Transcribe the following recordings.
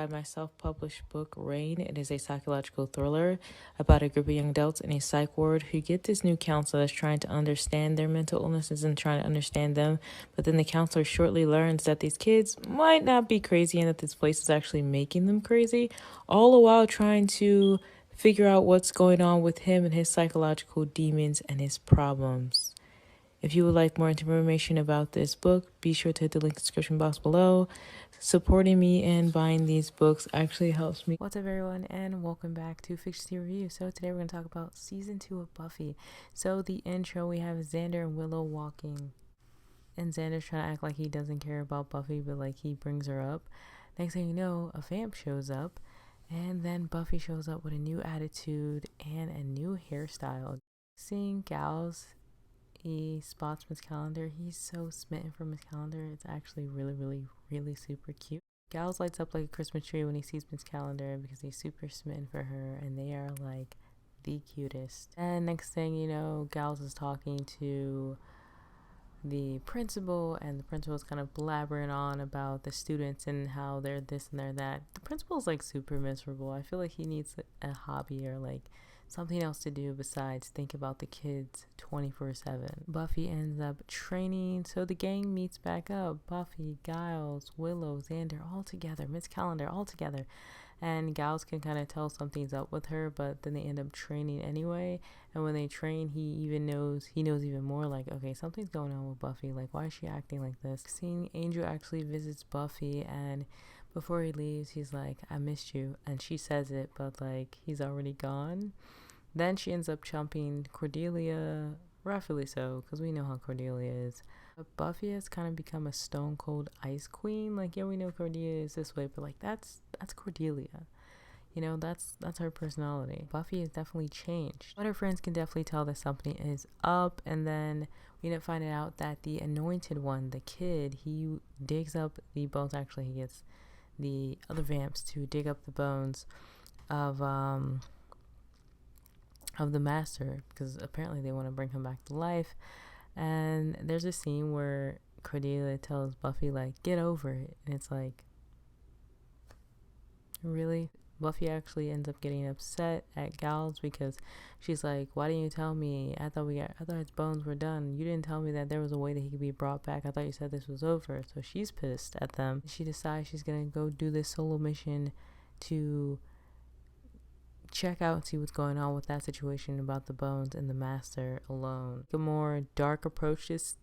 by my self-published book, Rain. It is a psychological thriller about a group of young adults in a psych ward who get this new counselor that's trying to understand their mental illnesses and trying to understand them. But then the counselor shortly learns that these kids might not be crazy and that this place is actually making them crazy, all the while trying to figure out what's going on with him and his psychological demons and his problems. If you would like more information about this book, be sure to hit the link in the description box below. Supporting me and buying these books actually helps me. What's up, everyone, and welcome back to Fiction Review. So today we're going to talk about season 2 of Buffy. So the intro, we have Xander and Willow walking, and Xander's trying to act like he doesn't care about Buffy, but like he brings her up. Next thing you know, a vamp shows up, and then Buffy shows up with a new attitude and a new hairstyle. Seeing gals, he spots Miss Calendar. He's so smitten for Miss Calendar. It's actually really super cute. Gals lights up like a Christmas tree when he sees Miss Calendar because he's super smitten for her, and they are like the cutest. And next thing you know, Gals is talking to the principal, and the principal is kind of blabbering on about the students and how they're this and they're that. The principal is like super miserable. I feel like he needs a hobby or like something else to do besides think about the kids 24/7. Buffy ends up training, so the gang meets back up. Buffy, Giles, Willow, Xander, all together. Miss Calendar, all together. And Giles can kind of tell something's up with her, but then they end up training anyway. And when they train, he knows even more, like, okay, something's going on with Buffy. Like, why is she acting like this? Seeing Angel actually visits Buffy, and before he leaves, he's like, I missed you. And she says it, but like, he's already gone. Then she ends up chumping Cordelia, rightfully so, because we know how Cordelia is. But Buffy has kind of become a stone cold ice queen. Like, yeah, we know Cordelia is this way, but like that's Cordelia. You know, that's her personality. Buffy has definitely changed. But her friends can definitely tell that something is up. And then we end up finding out that the anointed one, the kid, he digs up the bones. Actually, he gets the other vamps to dig up the bones of the master, because apparently they want to bring him back to life. And there's a scene where Cordelia tells Buffy, like, get over it. And it's like, really? Buffy actually ends up getting upset at Giles because she's like, why didn't you tell me? I thought his bones were done. You didn't tell me that there was a way that he could be brought back. I thought you said this was over. So she's pissed at them. She decides she's gonna go do this solo mission to check out and see what's going on with that situation about the bones and the master alone. A more dark approach this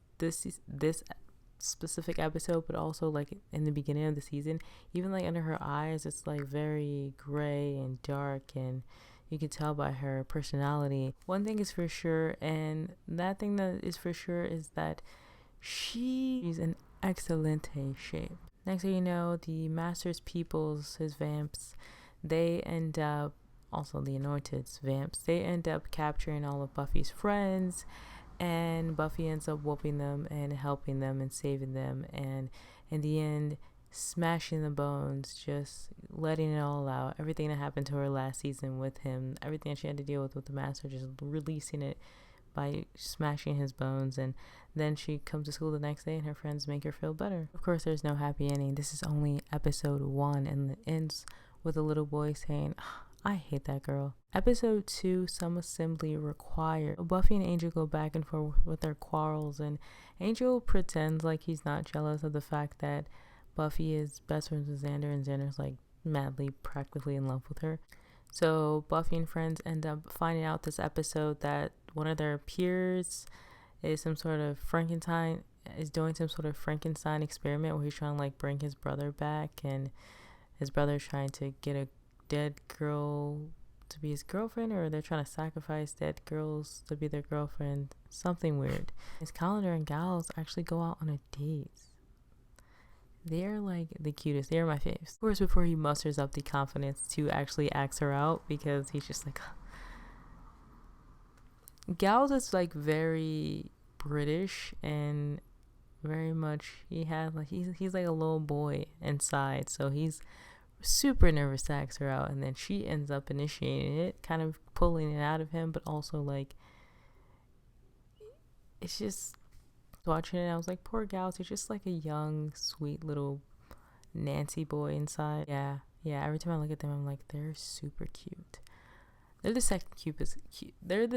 specific episode, but also like in the beginning of the season, even like under her eyes, it's like very gray and dark, and you can tell by her personality. One thing is for sure, and that thing that is for sure is that she's in excellent shape. Next thing you know, the master's peoples, his vamps, they end up, also the anointed's vamps, they end up capturing all of Buffy's friends, and Buffy ends up whooping them and helping them and saving them, and in the end smashing the bones, just letting it all out, everything that happened to her last season with him, everything that she had to deal with the master, just releasing it by smashing his bones. And then she comes to school the next day and her friends make her feel better. Of course, there's no happy ending. This is only episode 1, and it ends with a little boy saying, I hate that girl. Episode 2, some assembly required. Buffy and Angel go back and forth with their quarrels, and Angel pretends like he's not jealous of the fact that Buffy is best friends with Xander, and Xander's like madly practically in love with her. So Buffy and friends end up finding out this episode that one of their peers is doing some sort of Frankenstein experiment where he's trying to like bring his brother back, and his brother's trying to get a dead girl to be his girlfriend, or they're trying to sacrifice dead girls to be their girlfriend. Something weird. Miss Calendar and Giles actually go out on a date. They're like the cutest. They're my faves. Of course, before he musters up the confidence to actually ask her out, because he's just like, Giles is like very British and very much, he's like a little boy inside, so he's super nervous to ask her out, and then she ends up initiating it, kind of pulling it out of him, but also like, it's just, watching it, I was like, poor Giles, he's just like a young, sweet little Nancy boy inside. Yeah, Yeah, every time I look at them, I'm like, they're super cute. They're the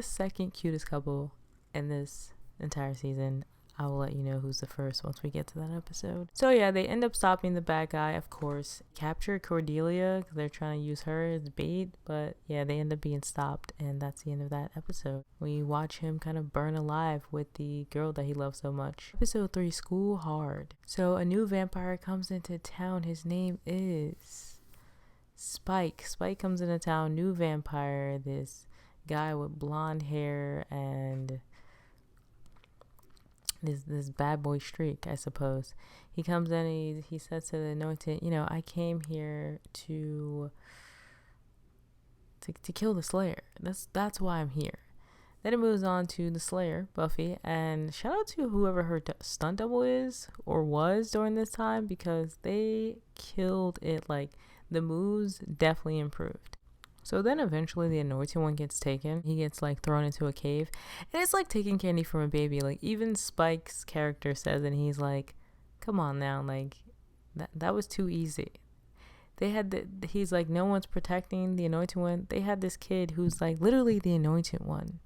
second cutest couple in this entire season. I will let you know who's the first once we get to that episode. So yeah, they end up stopping the bad guy, of course. Capture Cordelia because they're trying to use her as bait. But yeah, they end up being stopped, and that's the end of that episode. We watch him kind of burn alive with the girl that he loves so much. Episode 3, School Hard. So a new vampire comes into town. His name is Spike. Spike comes into town, new vampire, this guy with blonde hair and this bad boy streak, I suppose. He comes in and he says to the anointed, I came here to kill the Slayer. That's why I'm here. Then it moves on to the Slayer, Buffy, and shout out to whoever her stunt double is or was during this time, because they killed it. Like, the moves definitely improved. So then eventually the anointed one gets taken. He gets like thrown into a cave. And it's like taking candy from a baby. Like, even Spike's character says, and he's like, come on now, like that was too easy. He's like, no one's protecting the anointed one. They had this kid who's like literally the anointed one.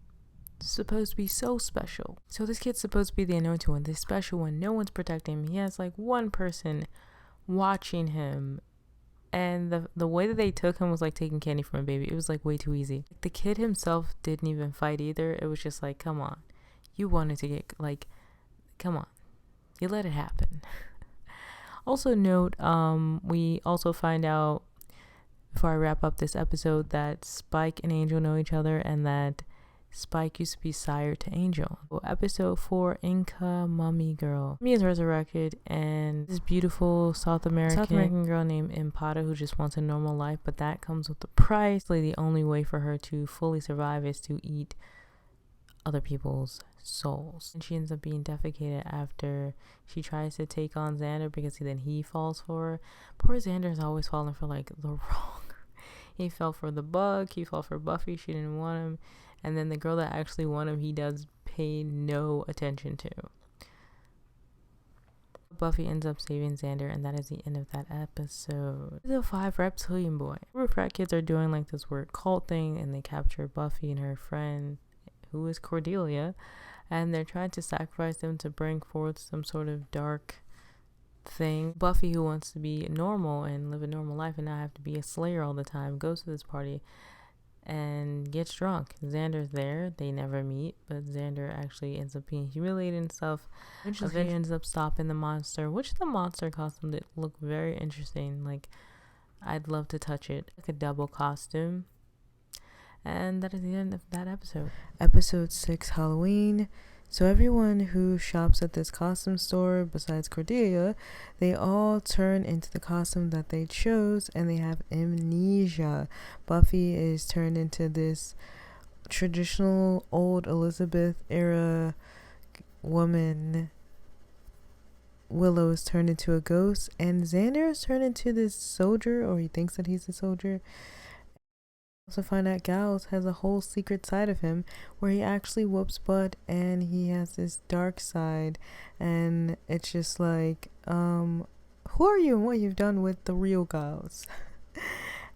Supposed to be so special. So this kid's supposed to be the anointed one, the special one. No one's protecting him. He has like one person watching him. And the way that they took him was like taking candy from a baby. It was like way too easy. The kid himself didn't even fight either. It was just like, come on. You wanted to get, like, come on. You let it happen. Also note, we also find out, before I wrap up this episode, that Spike and Angel know each other, and that Spike used to be sire to Angel. Episode 4, Inca Mummy Girl. Mummy is resurrected, and this beautiful South American girl named Impata, who just wants a normal life, but that comes with a price. Like, the only way for her to fully survive is to eat other people's souls. And she ends up being defecated after she tries to take on Xander, because then he falls for her. Poor Xander is always falling for like the wrong. He fell for the bug. He fell for Buffy. She didn't want him. And then the girl that actually won him, he does pay no attention to. Buffy ends up saving Xander, and that is the end of that episode. Episode 5, Reptilian Boy. Group of frat kids are doing like this weird cult thing, and they capture Buffy and her friend, who is Cordelia, and they're trying to sacrifice them to bring forth some sort of dark thing. Buffy, who wants to be normal and live a normal life and not have to be a slayer all the time, goes to this party and gets drunk. Xander's there. They never meet, but Xander actually ends up being humiliated and stuff. Eventually ends up stopping the monster, which the monster costume did look very interesting. Like, I'd love to touch it. Like a double costume. And that is the end of that episode. Episode 6, Halloween. So everyone who shops at this costume store, besides Cordelia, they all turn into the costume that they chose, and they have amnesia. Buffy is turned into this traditional old Elizabeth era woman. Willow is turned into a ghost, and Xander is turned into this soldier, or he thinks that he's a soldier. Also find out Giles has a whole secret side of him where he actually whoops butt, and he has this dark side, and it's just like, who are you and what you've done with the real Giles?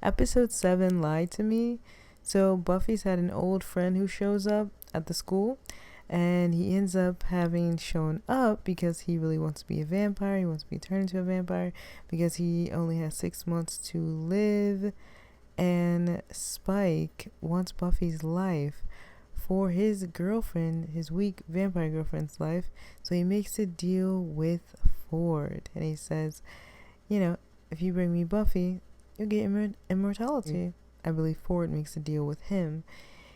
Episode 7, Lied to Me. So Buffy's had an old friend who shows up at the school, and he ends up having shown up because he really wants to be a vampire. He wants to be turned into a vampire because he only has 6 months to live. And Spike wants Buffy's life for his girlfriend, his weak vampire girlfriend's life. So he makes a deal with Ford. And he says, if you bring me Buffy, you'll get immortality. I believe Ford makes a deal with him.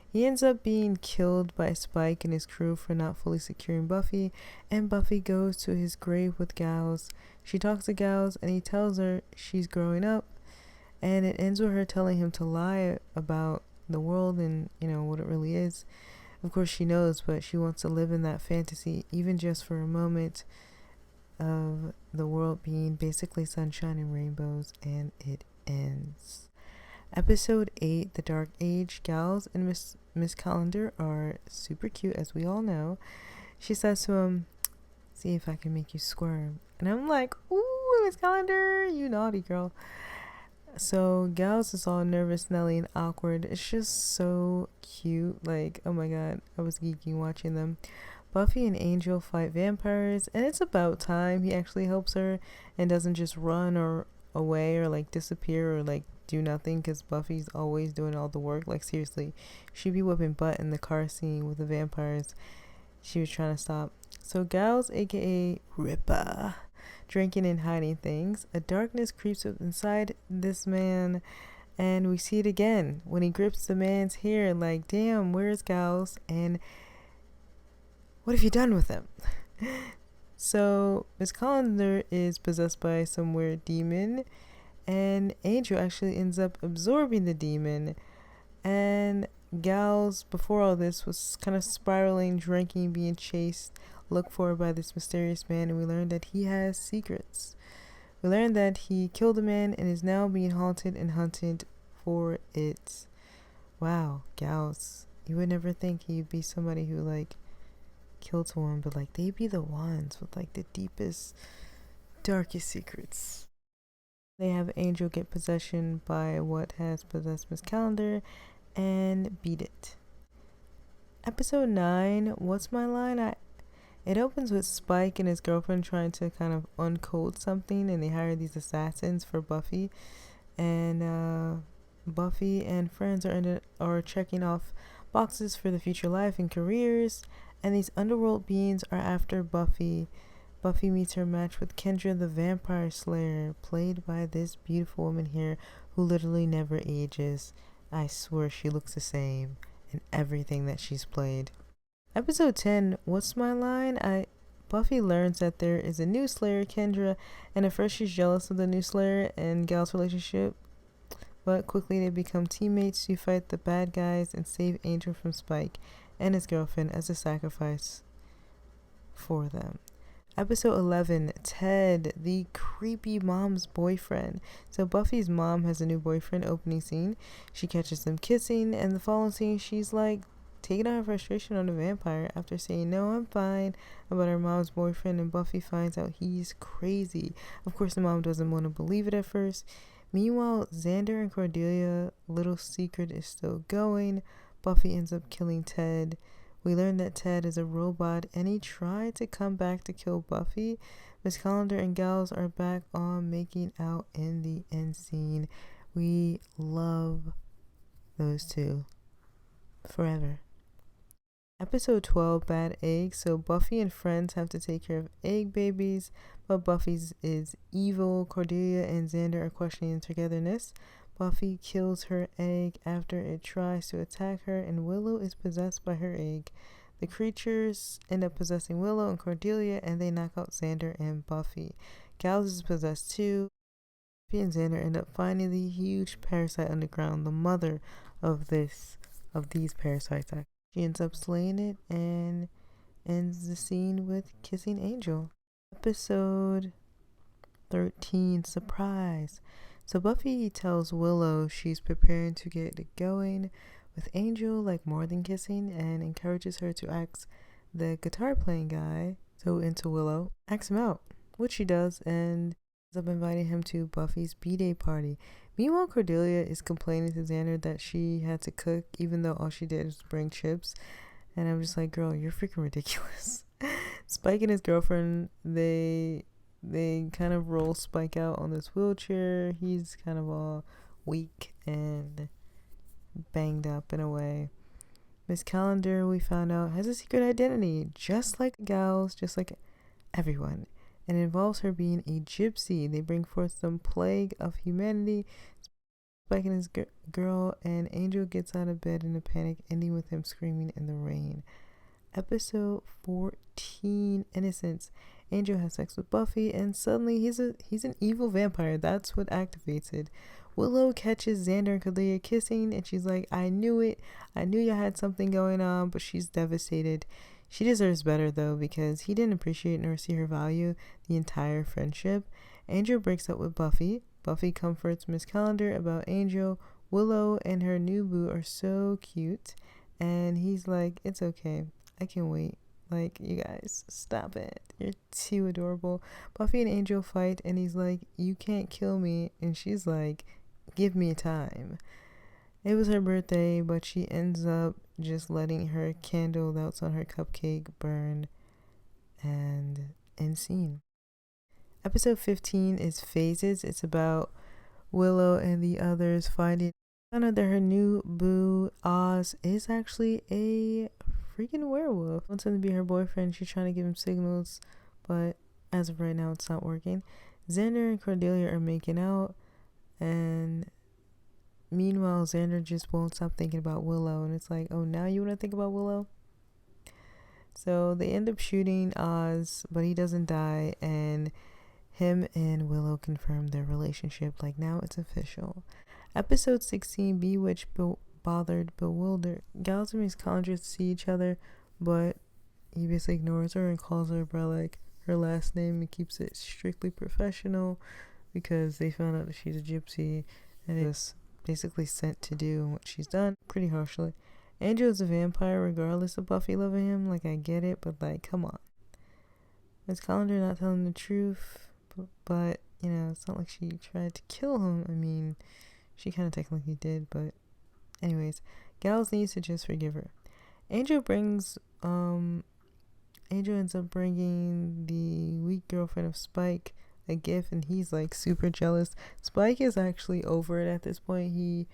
He ends up being killed by Spike and his crew for not fully securing Buffy. And Buffy goes to his grave with Giles. She talks to Giles, and he tells her she's growing up. And it ends with her telling him to lie about the world and, what it really is. Of course, she knows, but she wants to live in that fantasy, even just for a moment, of the world being basically sunshine and rainbows, and it ends. Episode 8, The Dark Age. Giles and Miss Calendar are super cute, as we all know. She says to him, see if I can make you squirm. And I'm like, ooh, Miss Calendar, you naughty girl. So Gals is all nervous, Nelly, and awkward. It's just so cute. Like, oh my god, I was geeking watching them. Buffy and Angel fight vampires, and it's about time he actually helps her and doesn't just run or away or like disappear or like do nothing, because Buffy's always doing all the work. Like, seriously, she'd be whipping butt in the car scene with the vampires she was trying to stop. So Gals, aka Ripper, drinking and hiding things. A darkness creeps up inside this man, and we see it again when he grips the man's hair. Like, damn, where's Gals? And what have you done with him? So Miss Collender is possessed by some weird demon, and Angel actually ends up absorbing the demon. And Gals, before all this, was kind of spiraling, drinking, being chased, looked for by this mysterious man, and we learned that he has secrets. We learned that he killed a man and is now being haunted and hunted for it. Wow, Gals. You would never think he'd be somebody who, like, killed someone, but, like, they'd be the ones with, like, the deepest, darkest secrets. They have Angel get possession by what has possessed Miss Calendar and beat it. Episode 9, What's My Line? It opens with Spike and his girlfriend trying to kind of uncode something, and they hire these assassins for Buffy. And Buffy and friends are checking off boxes for the future life and careers, and these underworld beings are after Buffy. Buffy meets her match with Kendra the Vampire Slayer, played by this beautiful woman here who literally never ages. I swear she looks the same in everything that she's played. Episode 10, What's My Line? Buffy learns that there is a new Slayer, Kendra, and at first she's jealous of the new Slayer and Gal's relationship, but quickly they become teammates to fight the bad guys and save Angel from Spike and his girlfriend as a sacrifice for them. Episode 11, Ted, the creepy mom's boyfriend. So Buffy's mom has a new boyfriend. Opening scene, she catches them kissing, and the following scene, she's like taking out her frustration on the vampire after saying, "No, I'm fine," about her mom's boyfriend, and Buffy finds out he's crazy. Of course, the mom doesn't want to believe it at first. Meanwhile, Xander and Cordelia little secret is still going. Buffy ends up killing Ted. We learn that Ted is a robot and he tried to come back to kill Buffy. Miss Calendar and Gals are back on making out in the end scene. We love those two forever. Episode 12, Bad Egg. So Buffy and friends have to take care of egg babies, but Buffy's is evil. Cordelia and Xander are questioning togetherness. Buffy kills her egg after it tries to attack her, and Willow is possessed by her egg. The creatures end up possessing Willow and Cordelia, and they knock out Xander and Buffy. Gals is possessed too. Buffy and Xander end up finding the huge parasite underground, the mother of these parasites. She ends up slaying it and ends the scene with kissing Angel. Episode 13, Surprise. So Buffy tells Willow she's preparing to get it going with Angel, like more than kissing, and encourages her to ask the guitar playing guy, so into Willow, ask him out, which she does, and ends up inviting him to Buffy's B-Day party. Meanwhile, Cordelia is complaining to Xander that she had to cook, even though all she did was bring chips. And I'm just like, girl, you're freaking ridiculous. Spike and his girlfriend, they kind of roll Spike out on this wheelchair. He's kind of all weak and banged up in a way. Miss Calendar, we found out, has a secret identity, just like Gals, just like everyone. And it involves her being a gypsy. They bring forth some plague of humanity. Spike and his girl, and Angel gets out of bed in a panic, ending with him screaming in the rain. Episode 14, Innocence. Angel has sex with Buffy, and suddenly he's an evil vampire. That's what activates it. Willow catches Xander and Cordelia kissing, and she's like, I knew it. I knew you had something going on, but she's devastated. She deserves better, though, because he didn't appreciate nor see her value the entire friendship. Angel breaks up with Buffy. Buffy comforts Miss Calendar about Angel. Willow and her new boo are so cute, and he's like, it's okay. I can wait. Like, you guys, stop it. You're too adorable. Buffy and Angel fight, and he's like, you can't kill me. And she's like, give me time. It was her birthday, but she ends up just letting her candle that's on her cupcake burn and end scene. Episode 15 is Phases. It's about Willow and the others finding out that her new boo, Oz, is actually a freaking werewolf. Wants him to be her boyfriend. She's trying to give him signals, but as of right now, it's not working. Xander and Cordelia are making out, and meanwhile, Xander just won't stop thinking about Willow, and it's like, oh, now you want to think about Willow? So they end up shooting Oz, but he doesn't die, and him and Willow confirm their relationship. Like, now it's official. Episode 16, Bewitched, Bothered, Bewildered. Gals and Miss Condra see each other, but he basically ignores her and calls her by like her last name and keeps it strictly professional because they found out that she's a gypsy and it was basically sent to do what she's done pretty harshly. Angel is a vampire regardless of Buffy loving him. Like, I get it, but like, come on. Miss Condra not telling the truth, but you know, it's not like she tried to kill him. I mean, she kind of technically did, but anyways, Gals needs to just forgive her. Angel ends up bringing the weak girlfriend of Spike a gift, and he's like super jealous. Spike is actually over it at this point. He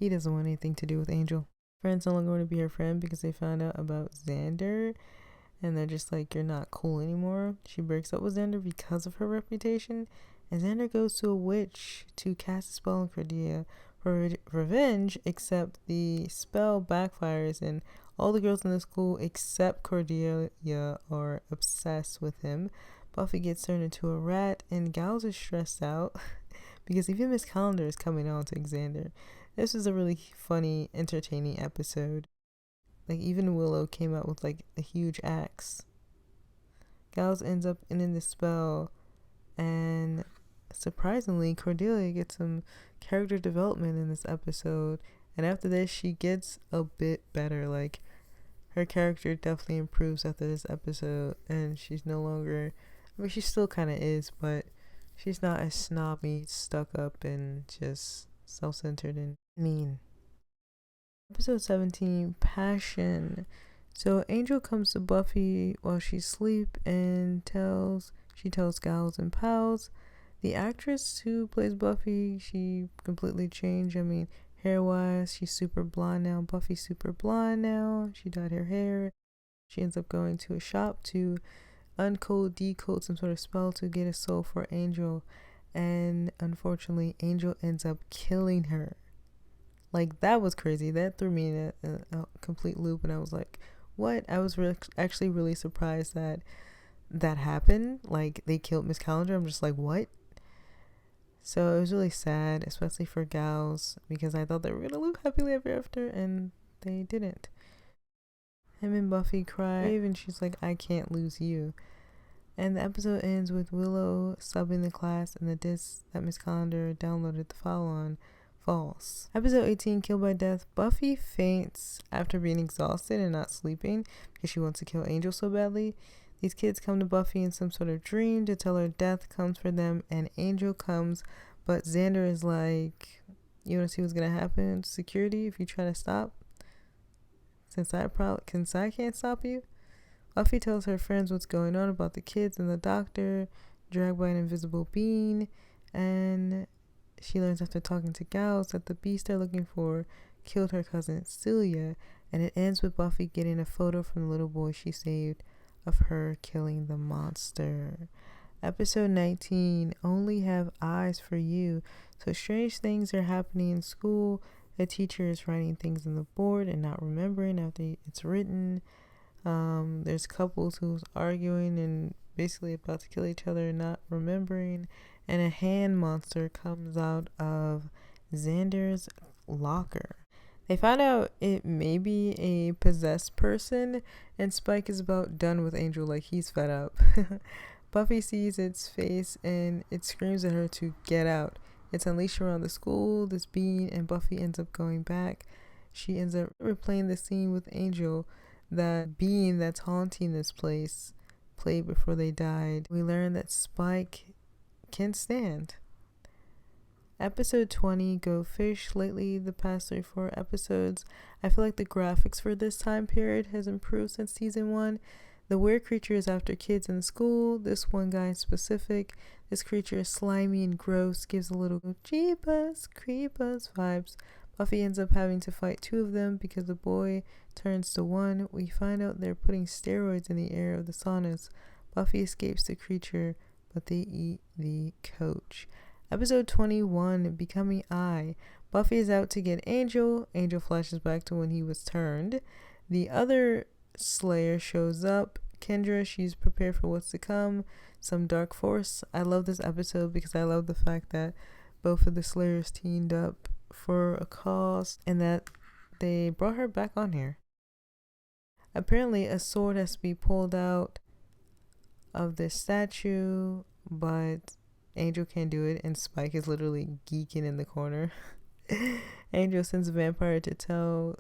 doesn't want anything to do with Angel. Friends no longer want to be her friend because they found out about Xander, and they're just like, you're not cool anymore. She breaks up with Xander because of her reputation, and Xander goes to a witch to cast a spell on Cordelia for revenge, except the spell backfires and all the girls in the school except Cordelia are obsessed with him. Buffy gets turned into a rat, and Gals is stressed out because even Miss Calendar is coming on to Xander. This was a really funny, entertaining episode. Like, even Willow came out with like a huge axe. Gals ends up ending the spell, and surprisingly, Cordelia gets some character development in this episode, and after this she gets a bit better. Like, her character definitely improves after this episode, and she's no longer, I mean, she still kind of is, but she's not as snobby, stuck up, and just self-centered and mean. Episode 17, Passion. So Angel comes to Buffy while she's asleep and tells Gals and Pals. The actress who plays Buffy, she completely changed. I mean, hair-wise, she's super blonde now. Buffy's super blonde now. She dyed her hair. She ends up going to a shop to decode some sort of spell to get a soul for Angel. And unfortunately, Angel ends up killing her. Like, that was crazy. That threw me in a complete loop, and I was like, what? I was actually really surprised that happened. Like, they killed Miss Calendar. I'm just like, what? So it was really sad, especially for Gals, because I thought they were going to live happily ever after, and they didn't. Him and Buffy cry, and she's like, I can't lose you. And the episode ends with Willow subbing the class, and the disc that Miss Calendar downloaded the file on false. Episode 18, Killed by Death. Buffy faints after being exhausted and not sleeping because she wants to kill Angel so badly. These kids come to Buffy in some sort of dream to tell her death comes for them, and Angel comes, but Xander is like, you want to see what's going to happen? Security, if you try to stop? Since I can't stop you? Buffy tells her friends what's going on about the kids and the doctor, dragged by an invisible being, and she learns after talking to Gals that the beast they're looking for killed her cousin Celia, and it ends with Buffy getting a photo from the little boy she saved of her killing the monster. Episode 19, Only Have Eyes for You. So strange things are happening in school. The teacher is writing things on the board and not remembering after it's written. There's couples who's arguing and basically about to kill each other, not remembering. And a hand monster comes out of Xander's locker. They find out it may be a possessed person, and Spike is about done with Angel, like he's fed up. Buffy sees its face and it screams at her to get out. It's unleashed around the school, this being, and Buffy ends up going back. She ends up replaying the scene with Angel, that being that's haunting this place played before they died. We learn that Spike can stand. Episode 20, Go Fish. Lately, the past 3-4 episodes, I feel like the graphics for this time period has improved since season 1. The weird creature is after kids in school. This one guy in specific. This creature is slimy and gross, gives a little Jeepers Creepers vibes. Buffy ends up having to fight 2 of them because the boy turns to 1. We find out they're putting steroids in the air of the saunas. Buffy escapes the creature, but they eat the coach. Episode 21, Becoming I. Buffy is out to get Angel. Angel flashes back to when he was turned. The other Slayer shows up. Kendra, she's prepared for what's to come. Some dark force. I love this episode because I love the fact that both of the Slayers teamed up for a cause and that they brought her back on here. Apparently a sword has to be pulled out of this statue, but Angel can't do it, and Spike is literally geeking in the corner. Angel sends a vampire to tell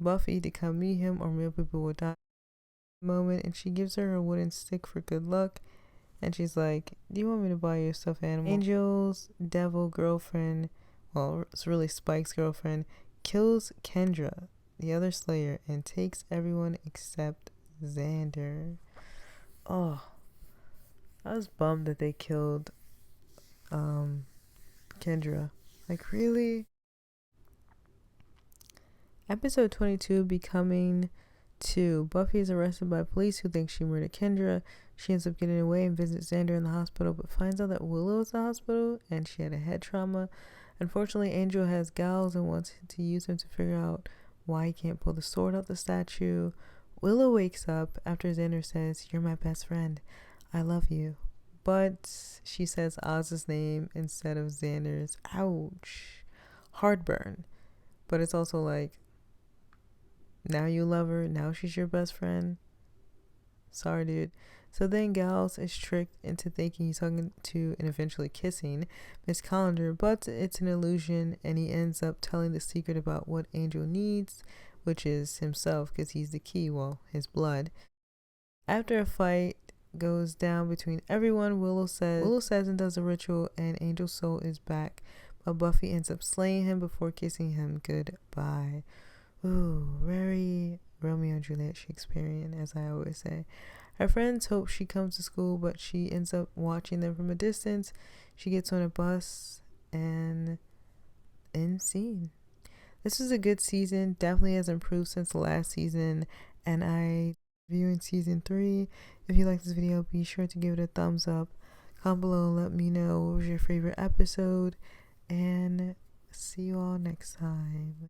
Buffy to come meet him or real people will die. Moment, and she gives her a wooden stick for good luck, and she's like, do you want me to buy you a stuffed animal? Angel's devil girlfriend, well, it's really Spike's girlfriend, kills Kendra, the other Slayer, and takes everyone except Xander. Oh, I was bummed that they killed Kendra. Like, really? Episode 22, Becoming 2. Buffy is arrested by police who think she murdered Kendra. She ends up getting away and visits Xander in the hospital, but finds out that Willow is in the hospital and she had a head trauma. Unfortunately, Angel has gals and wants to use them to figure out why he can't pull the sword out the statue. Willow wakes up after Xander says, you're my best friend. I love you. But she says Oz's name instead of Xander's. Ouch. Heartburn. But it's also like, now you love her, now she's your best friend. Sorry, dude. So then Gals is tricked into thinking he's talking to and eventually kissing Miss Callender, but it's an illusion, and he ends up telling the secret about what Angel needs, which is himself, because he's the key, well, his blood. After a fight goes down between everyone, Willow says and does a ritual, and Angel's soul is back, but Buffy ends up slaying him before kissing him goodbye. Ooh, very Romeo and Juliet Shakespearean, as I always say. Her friends hope she comes to school, but she ends up watching them from a distance. She gets on a bus and end scene. This is a good season, definitely has improved since the last season, and I reviewing season 3. If you like this video, be sure to give it a thumbs up. Comment below and let me know what was your favorite episode, and see you all next time.